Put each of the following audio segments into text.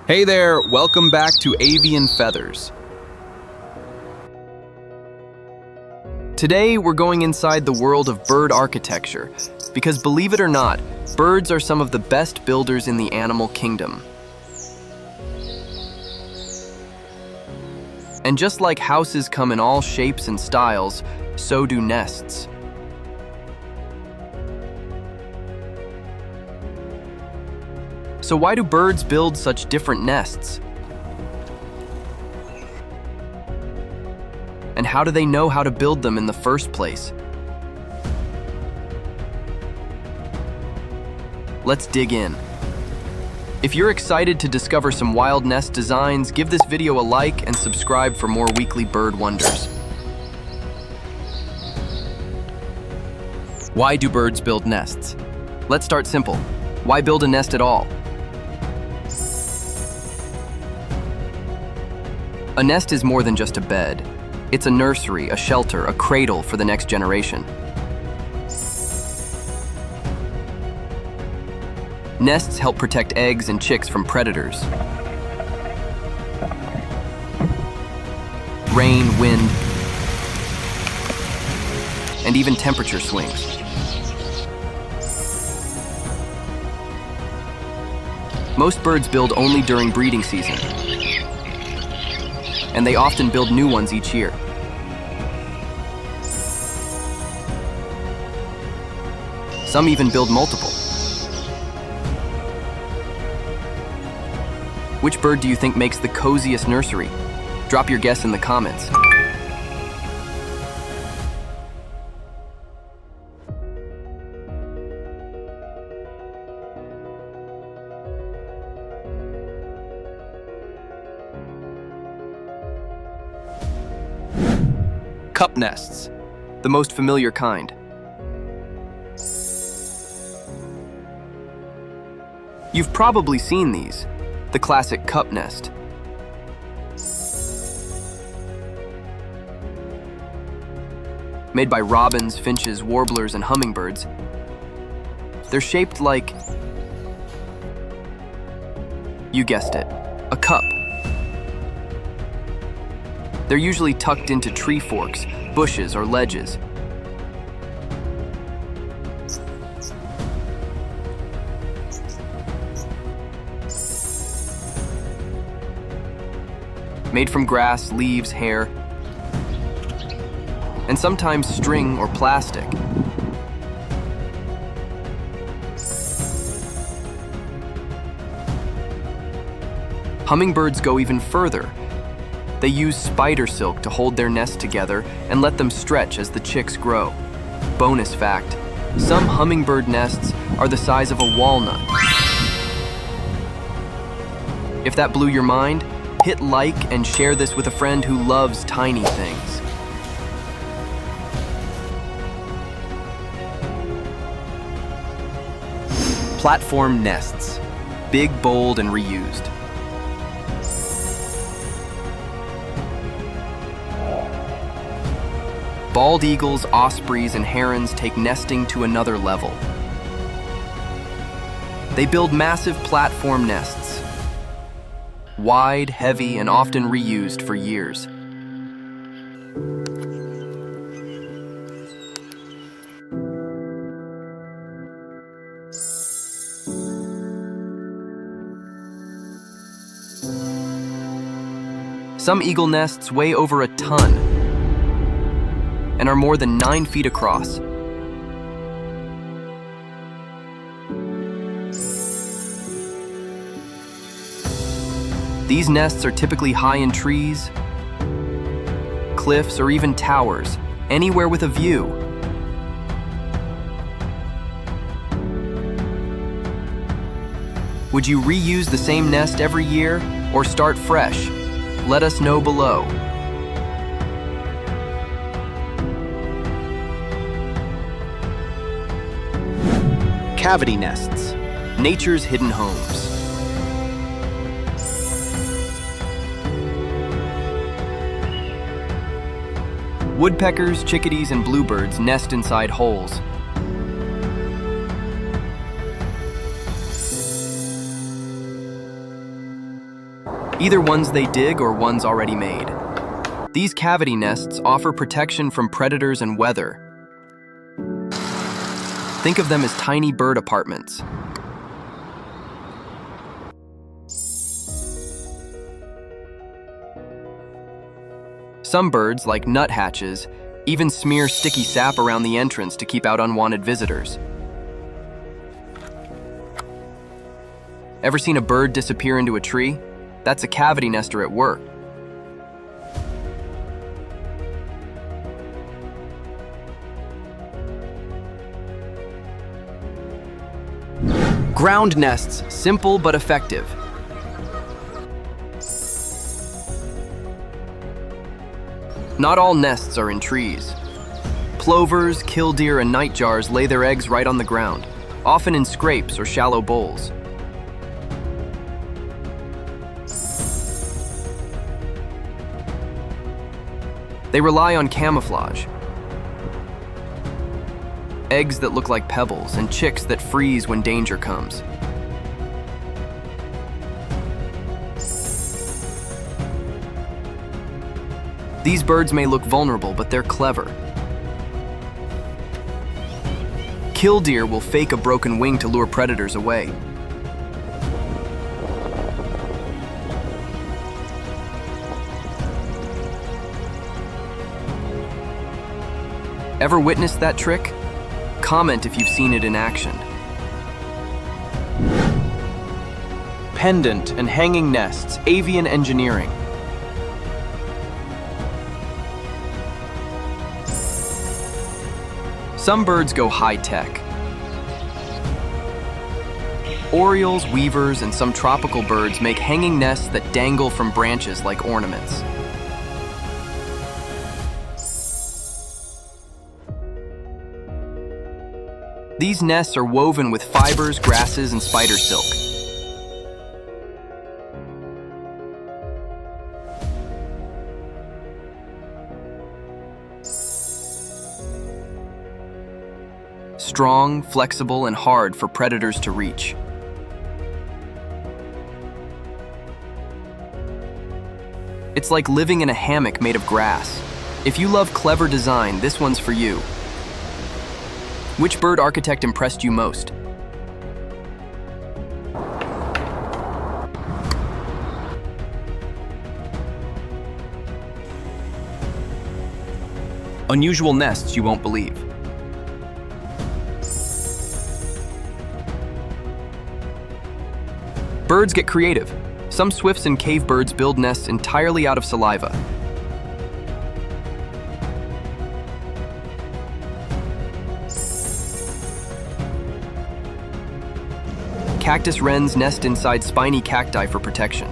Hey there, welcome back to Avian Feathers. Today we're going inside the world of bird architecture, because believe it or not, birds are some of the best builders in the animal kingdom. And just like houses come in all shapes and styles, so do nests. So why do birds build such different nests? And how do they know how to build them in the first place? Let's dig in. If you're excited to discover some wild nest designs, give this video a like and subscribe for more weekly bird wonders. Why do birds build nests? Let's start simple. Why build a nest at all? A nest is more than just a bed. It's a nursery, a shelter, a cradle for the next generation. Nests help protect eggs and chicks from predators. Rain, wind, and even temperature swings. Most birds build only during breeding season, and they often build new ones each year. Some even build multiple. Which bird do you think makes the coziest nursery? Drop your guess in the comments. Cup nests, the most familiar kind. You've probably seen these, the classic cup nest. Made by robins, finches, warblers, and hummingbirds, they're shaped like, you guessed it, a cup. They're usually tucked into tree forks, bushes, or ledges. Made from grass, leaves, hair, and sometimes string or plastic. Hummingbirds go even further. They use spider silk to hold their nest together and let them stretch as the chicks grow. Bonus fact, some hummingbird nests are the size of a walnut. If that blew your mind, hit like and share this with a friend who loves tiny things. Platform nests, big, bold, and reused. Bald eagles, ospreys, and herons take nesting to another level. They build massive platform nests, wide, heavy, and often reused for years. Some eagle nests weigh over a ton and are more than 9 feet across. These nests are typically high in trees, cliffs, or even towers, anywhere with a view. Would you reuse the same nest every year or start fresh? Let us know below. Cavity nests, nature's hidden homes. Woodpeckers, chickadees, and bluebirds nest inside holes. either ones they dig or ones already made. These cavity nests offer protection from predators and weather. Think of them as tiny bird apartments. Some birds, like nuthatches, even smear sticky sap around the entrance to keep out unwanted visitors. Ever seen a bird disappear into a tree? That's a cavity nester at work. Ground nests, simple but effective. Not all nests are in trees. Plovers, killdeer, and nightjars lay their eggs right on the ground, often in scrapes or shallow bowls. They rely on camouflage. Eggs that look like pebbles and chicks that freeze when danger comes. These birds may look vulnerable, but they're clever. Killdeer will fake a broken wing to lure predators away. Ever witnessed that trick? Comment if you've seen it in action. Pendant and hanging nests, avian engineering. Some birds go high-tech. Orioles, weavers, and some tropical birds make hanging nests that dangle from branches like ornaments. These nests are woven with fibers, grasses, and spider silk. Strong, flexible, and hard for predators to reach. It's like living in a hammock made of grass. If you love clever design, this one's for you. Which bird architect impressed you most? Unusual nests you won't believe. Birds get creative. Some swifts and cave birds build nests entirely out of saliva. Cactus wrens nest inside spiny cacti for protection.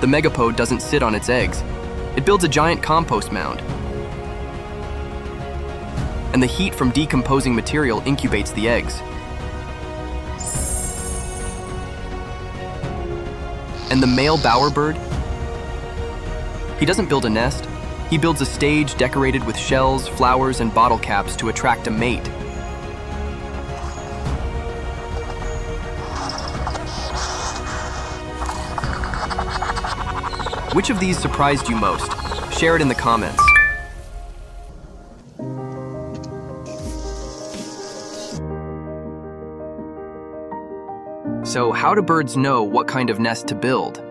The megapode doesn't sit on its eggs. It builds a giant compost mound. And the heat from decomposing material incubates the eggs. And the male bowerbird? He doesn't build a nest. He builds a stage decorated with shells, flowers, and bottle caps to attract a mate. Which of these surprised you most? Share it in the comments. So, how do birds know what kind of nest to build?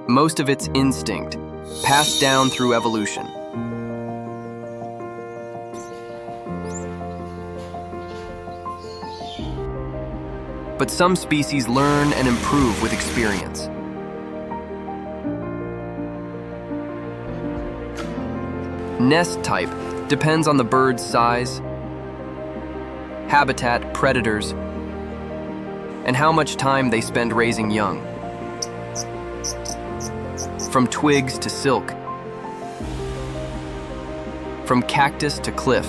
Most of it's instinct, passed down through evolution. But some species learn and improve with experience. Nest type depends on the bird's size, habitat, predators, and how much time they spend raising young. From twigs to silk, from cactus to cliff,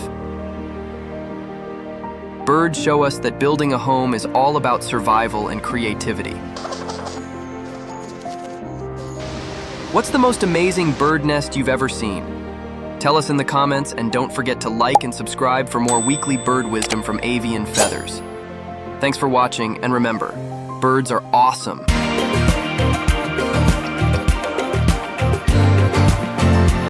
birds show us that building a home is all about survival and creativity. What's the most amazing bird nest you've ever seen? Tell us in the comments, and don't forget to like and subscribe for more weekly bird wisdom from Avian Feathers. Thanks for watching, and remember, birds are awesome.